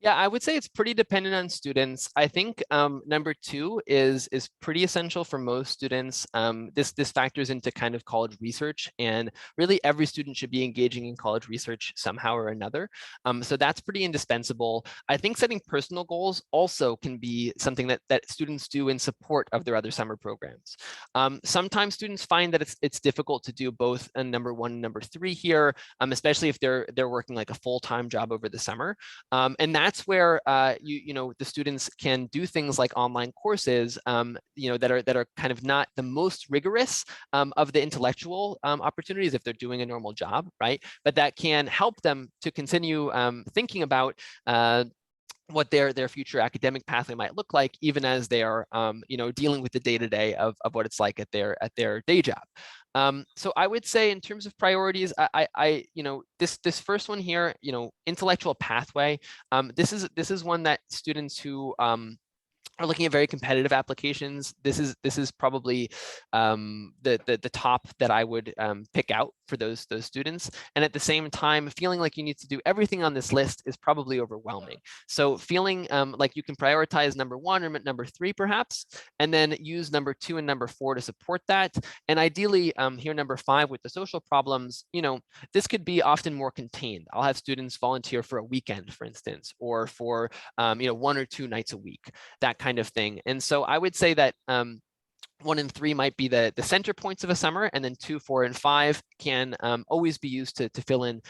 Yeah, I would say it's pretty dependent on students. I think number two is pretty essential for most students. This factors into kind of college research, and really every student should be engaging in college research somehow or another. So that's pretty indispensable. I think setting personal goals also can be something that students do in support of their other summer programs. Sometimes students find that it's difficult to do both number one and number three here, especially if they're working like a full-time job over the summer. And that's where the students can do things like online courses, that are kind of not the most rigorous of the intellectual opportunities if they're doing a normal job, right? But that can help them to continue thinking about what their future academic pathway might look like, even as they are, dealing with the day-to-day of what it's like at their day job. So I would say in terms of priorities, this first one here, intellectual pathway, this is one that students who are looking at very competitive applications. This is probably the top that I would pick out for those students. And at the same time, feeling like you need to do everything on this list is probably overwhelming. So feeling like you can prioritize number one or number three, perhaps, and then use number two and number four to support that. And ideally, here number five with the social problems, this could be often more contained. I'll have students volunteer for a weekend, for instance, or for 1 or 2 nights a week, that kind of thing. And so I would say that 1 and 3 might be the center points of a summer, and then 2, 4, and 5 can always be used to fill in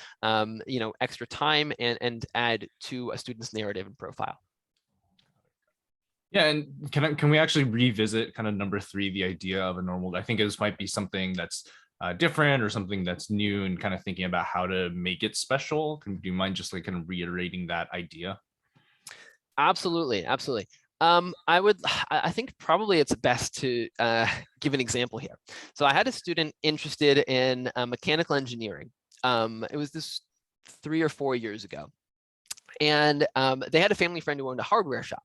extra time and add to a student's narrative and profile. Yeah, and can we actually revisit kind of number 3, the idea of a normal? I think this might be something that's different or something that's new, and kind of thinking about how to make it special. Do you mind just like kind of reiterating that idea? Absolutely. I think probably it's best to give an example here. So I had a student interested in mechanical engineering. It was this 3 or 4 years ago. And they had a family friend who owned a hardware shop.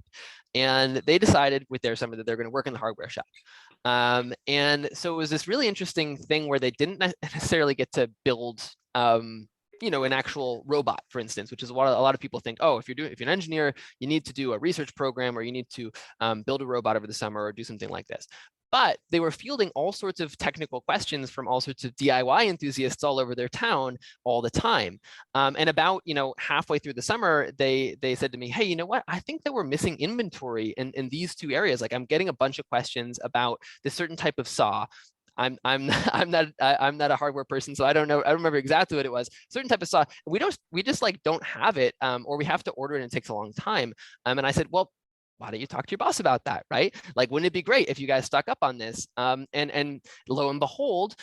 And they decided with their summer that they're going to work in the hardware shop. And so it was this really interesting thing where they didn't necessarily get to build an actual robot, for instance, which is what a lot of people think. Oh, if you're an engineer, you need to do a research program, or you need to build a robot over the summer, or do something like this. But they were fielding all sorts of technical questions from all sorts of DIY enthusiasts all over their town all the time. And about halfway through the summer, they said to me, "Hey, you know what? I think that we're missing inventory in these 2 areas. Like, I'm getting a bunch of questions about this certain type of saw." I'm not a hardware person, so I don't know. I don't remember exactly what it was. Certain type of saw. We just like don't have it, or we have to order it and it takes a long time. And I said, well, why don't you talk to your boss about that, right? Like, wouldn't it be great if you guys stuck up on this? And lo and behold,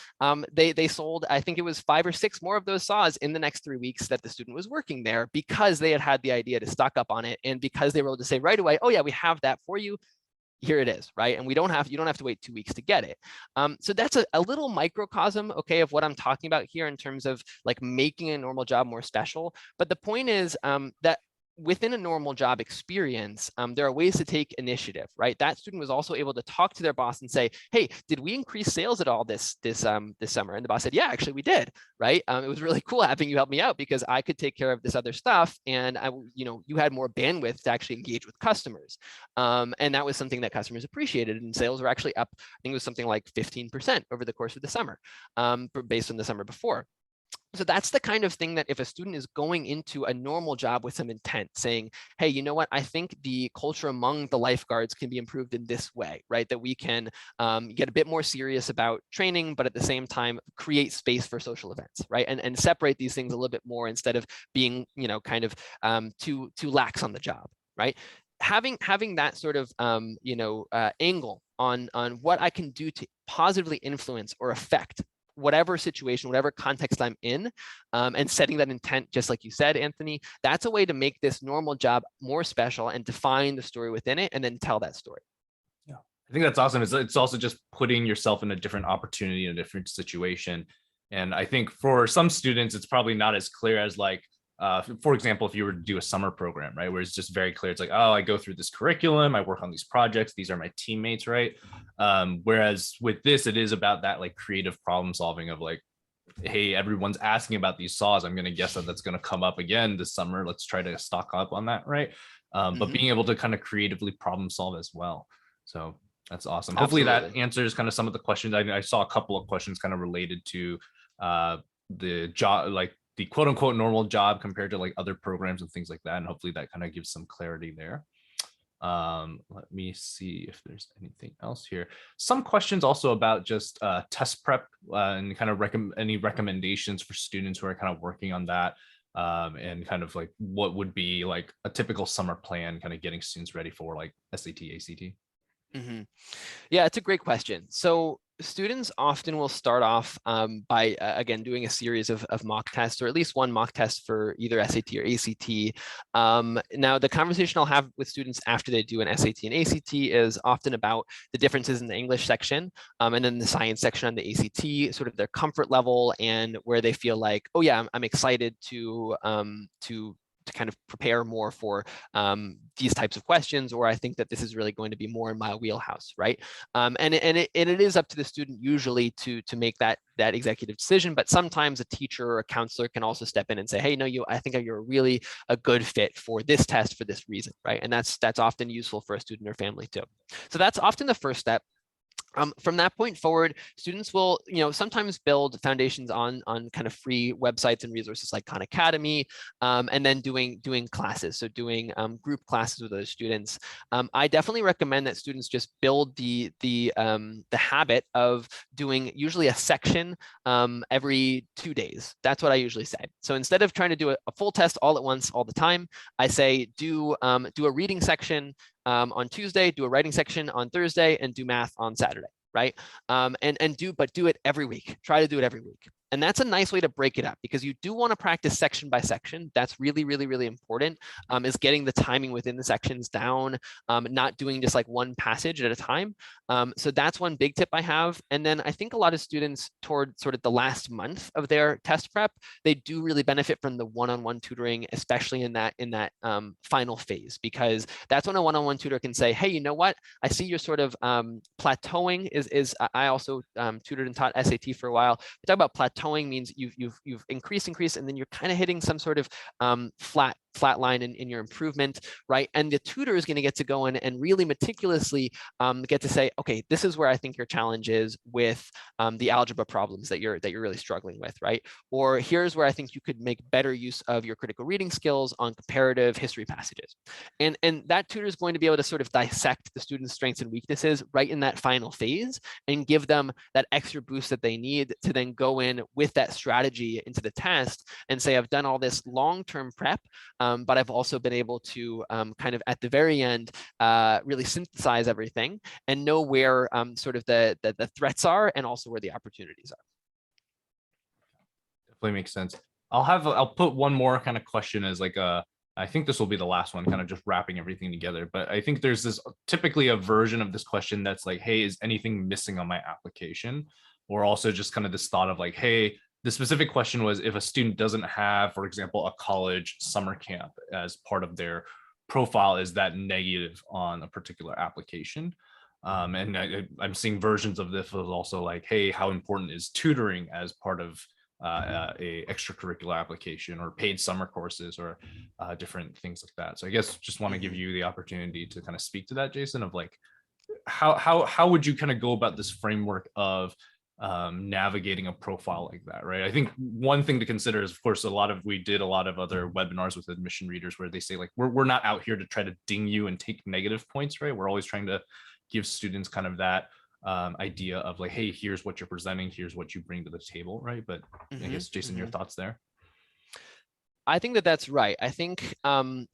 they sold, I think it was 5 or 6 more of those saws in the next 3 weeks that the student was working there, because they had the idea to stock up on it, and because they were able to say right away, oh yeah, we have that for you. Here it is, right? And you don't have to wait 2 weeks to get it. So that's a little microcosm, okay, of what I'm talking about here in terms of like making a normal job more special. But the point is that within a normal job experience, there are ways to take initiative, right? That student was also able to talk to their boss and say, hey, did we increase sales at all this summer? And the boss said, yeah, actually we did, right? It was really cool having you help me out because I could take care of this other stuff, and you had more bandwidth to actually engage with customers. And that was something that customers appreciated, and sales were actually up, I think it was something like 15% over the course of the summer, based on the summer before. So that's the kind of thing that if a student is going into a normal job with some intent, saying, hey, you know what, I think the culture among the lifeguards can be improved in this way, right? That we can get a bit more serious about training, but at the same time, create space for social events, right? And separate these things a little bit more instead of being, kind of too lax on the job, right? Having that sort of, angle on what I can do to positively influence or affect whatever situation, whatever context I'm in, and setting that intent, just like you said, Anthony, that's a way to make this normal job more special and define the story within it and then tell that story. Yeah, I think that's awesome. It's also just putting yourself in a different opportunity, in a different situation. And I think for some students, it's probably not as clear as like, for example, if you were to do a summer program, right, where it's just very clear, it's like, oh, I go through this curriculum, I work on these projects, these are my teammates, right? Whereas with this, it is about that like creative problem solving of like, hey, everyone's asking about these saws. I'm going to guess that that's going to come up again this summer. Let's try to stock up on that, right? But being able to kind of creatively problem solve as well. So that's awesome. Hopefully that answers kind of some of the questions. I saw a couple of questions kind of related to the job, like the quote unquote normal job compared to like other programs and things like that. And hopefully that kind of gives some clarity there. Let me see if there's anything else here. Some questions also about just test prep and kind of any recommendations for students who are kind of working on that, and kind of like what would be like a typical summer plan, kind of getting students ready for like SAT, ACT. Yeah, it's a great question. So students often will start off by, again, doing a series of mock tests, or at least one mock test for either SAT or ACT. Now, the conversation I'll have with students after they do an SAT and ACT is often about the differences in the English section, and then the science section on the ACT, sort of their comfort level and where they feel like, oh yeah, I'm excited to kind of prepare more for these types of questions, or I think that this is really going to be more in my wheelhouse, right? And it is up to the student usually to make that executive decision, but sometimes a teacher or a counselor can also step in and say, hey, no, I think you're really a good fit for this test for this reason, right? And that's often useful for a student or family too. So that's often the first step. From that point forward, students will, sometimes build foundations on kind of free websites and resources like Khan Academy, and then doing classes. So doing group classes with those students. I definitely recommend that students just build the habit of doing usually a section every 2 days. That's what I usually say. So instead of trying to do a full test all at once all the time, I say do a reading section on Tuesday, do a writing section on Thursday, and do math on Saturday, right? But do it every week. Try to do it every week. And that's a nice way to break it up, because you do want to practice section by section. That's really, really, really important, is getting the timing within the sections down, not doing just like one passage at a time. So that's one big tip I have. And then I think a lot of students toward sort of the last month of their test prep, they do really benefit from the one-on-one tutoring, especially in that final phase, because that's when a one-on-one tutor can say, hey, you know what? I see you're sort of plateauing. I also tutored and taught SAT for a while. We talk about plateauing means you've increased, and then you're kind of hitting some sort of flat line in your improvement, right? And the tutor is going to get to go in and really meticulously get to say, okay, this is where I think your challenge is with the algebra problems that you're really struggling with, right? Or here's where I think you could make better use of your critical reading skills on comparative history passages. And that tutor is going to be able to sort of dissect the student's strengths and weaknesses right in that final phase and give them that extra boost that they need to then go in with that strategy into the test and say, I've done all this long-term prep, but I've also been able to kind of at the very end really synthesize everything and know where sort of the threats are and also where the opportunities are. Definitely makes sense. I'll put one more kind of question as like I think this will be the last one, kind of just wrapping everything together. But I think there's this typically a version of this question that's like, hey, is anything missing on my application? Or also just kind of this thought of like, hey, the specific question was if a student doesn't have, for example, a college summer camp as part of their profile, is that negative on a particular application? And I'm seeing versions of this was also like, hey, how important is tutoring as part of a extracurricular application or paid summer courses or different things like that. So I guess just want to give you the opportunity to kind of speak to that, Jason, of like how would you kind of go about this framework of navigating a profile like that, right? I think one thing to consider is, of course, we did a lot of other webinars with admission readers where they say like, we're not out here to try to ding you and take negative points, right? We're always trying to give students kind of that idea of like, hey, here's what you're presenting, here's what you bring to the table, right? But I guess, Jason, your thoughts there? I think that that's right. I think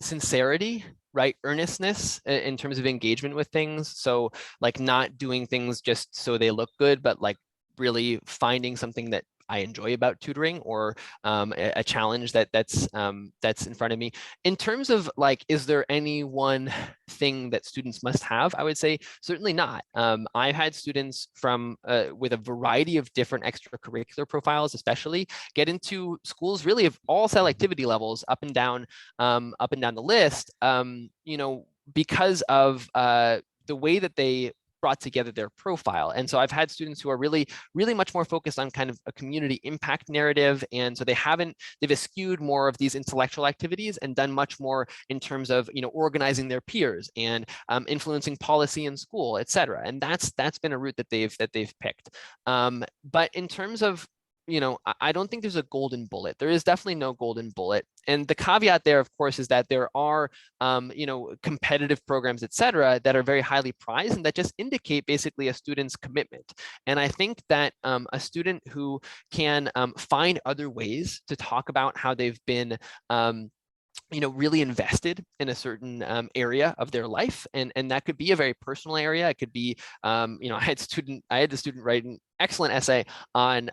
sincerity, right? Earnestness in terms of engagement with things. So like not doing things just so they look good, but like really finding something that I enjoy about tutoring or a challenge that's in front of me. In terms of like, is there any one thing that students must have? I would say certainly not. I've had students from with a variety of different extracurricular profiles, especially get into schools really of all selectivity levels up and down the list. You know, because of the way that they brought together their profile. And so I've had students who are really much more focused on kind of a community impact narrative. And so they've eschewed more of these intellectual activities and done much more in terms of, you know, organizing their peers and influencing policy in school, et cetera. And that's been a route that they've picked. But in terms of, you know, I don't think there's a golden bullet. There is definitely no golden bullet. And the caveat there, of course, is that there are, you know, competitive programs, et cetera, that are very highly prized and that just indicate basically a student's commitment. And I think that a student who can find other ways to talk about how they've been you know, really invested in a certain area of their life, and that could be a very personal area. It could be, you know, I had the student write an excellent essay on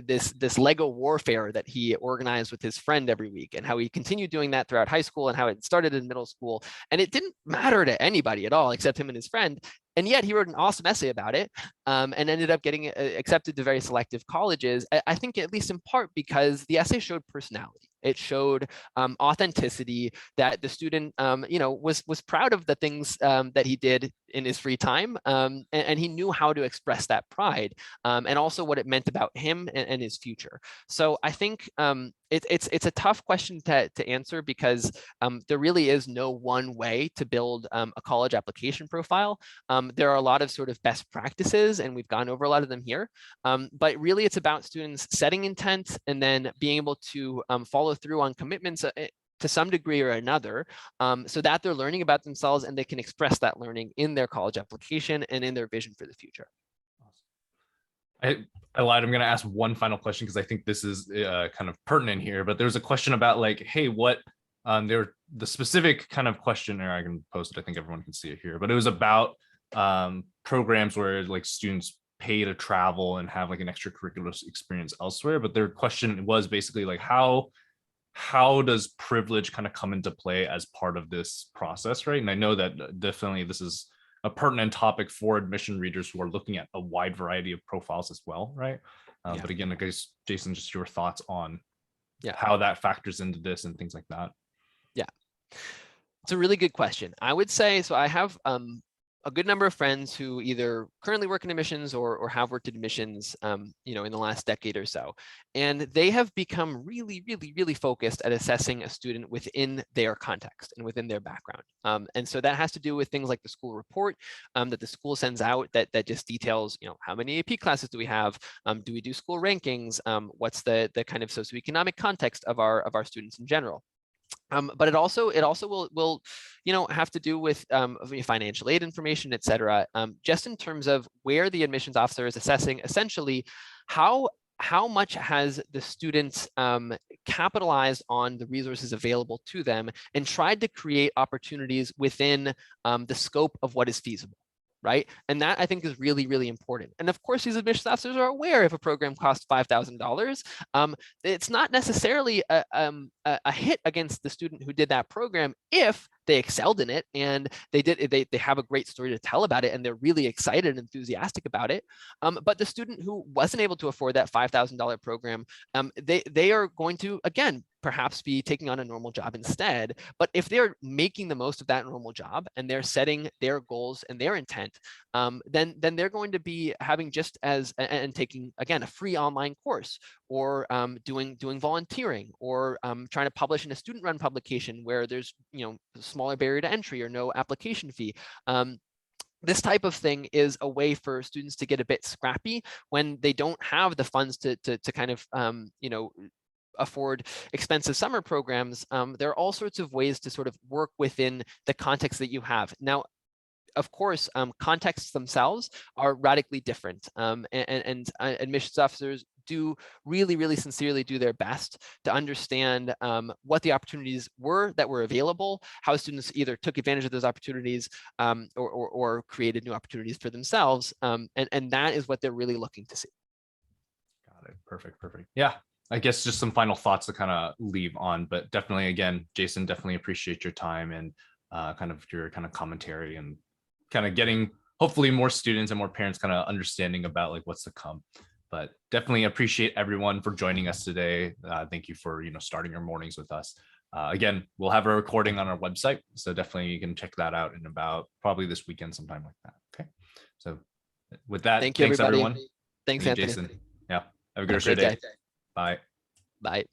this Lego warfare that he organized with his friend every week, and how he continued doing that throughout high school, and how it started in middle school, and it didn't matter to anybody at all except him and his friend. And yet he wrote an awesome essay about it and ended up getting accepted to very selective colleges, I think at least in part because the essay showed personality. It showed authenticity, that the student, you know, was proud of the things that he did in his free time, and he knew how to express that pride, and also what it meant about him and his future. So I think it's a tough question to answer because there really is no one way to build a college application profile. There are a lot of sort of best practices, and we've gone over a lot of them here. But really, it's about students setting intent and then being able to follow through on commitments to some degree or another, so that they're learning about themselves and they can express that learning in their college application and in their vision for the future. I lied. I'm going to ask one final question because I think this is kind of pertinent here. But there's a question about like, hey, what the specific kind of question, or I can post it. I think everyone can see it here. But it was about programs where like students pay to travel and have like an extracurricular experience elsewhere. But their question was basically like, how does privilege kind of come into play as part of this process, right? And I know that definitely this is a pertinent topic for admission readers who are looking at a wide variety of profiles as well, right? Yeah. But again, I guess, Jason, just your thoughts on how that factors into this and things like that. Yeah, it's a really good question. I would say, so I have a good number of friends who either currently work in admissions or have worked in admissions, you know, in the last decade or so. And they have become really focused at assessing a student within their context and within their background. And so that has to do with things like the school report that the school sends out that just details, you know, how many AP classes do we have? Do we do school rankings? What's the kind of socioeconomic context of our students in general? But it also will you know, have to do with financial aid information, et cetera, just in terms of where the admissions officer is assessing essentially how how much has the students capitalized on the resources available to them and tried to create opportunities within the scope of what is feasible, right? And that I think is really, really important. And of course, these admissions officers are aware if a program costs $5,000, it's not necessarily a hit against the student who did that program if they excelled in it and they have a great story to tell about it and they're really excited and enthusiastic about it. But the student who wasn't able to afford that $5,000 program, they are going to, again, perhaps be taking on a normal job instead. But if they're making the most of that normal job and they're setting their goals and their intent, then they're going to be having just as, and taking, again, a free online course, or doing volunteering, or trying to publish in a student-run publication where there's, smaller barrier to entry or no application fee. This type of thing is a way for students to get a bit scrappy when they don't have the funds to kind of, afford expensive summer programs. There are all sorts of ways to sort of work within the context that you have. Now, of course, contexts themselves are radically different, and admissions officers do really, really sincerely do their best to understand what the opportunities were that were available, how students either took advantage of those opportunities, or created new opportunities for themselves, and that is what they're really looking to see. Got it. Perfect. Yeah. I guess just some final thoughts to kind of leave on, but definitely, again, Jason, definitely appreciate your time and kind of your kind of commentary and kind of getting hopefully more students and more parents kind of understanding about like what's to come. But definitely appreciate everyone for joining us today. Thank you for starting your mornings with us. Again, we'll have a recording on our website, so definitely you can check that out in about probably this weekend sometime like that. Okay, so with that, thank you, thanks everybody. everyone. Thanks, Thank you, Anthony. Jason. Yeah, have a good Have a rest of great your day. day. Bye. Bye.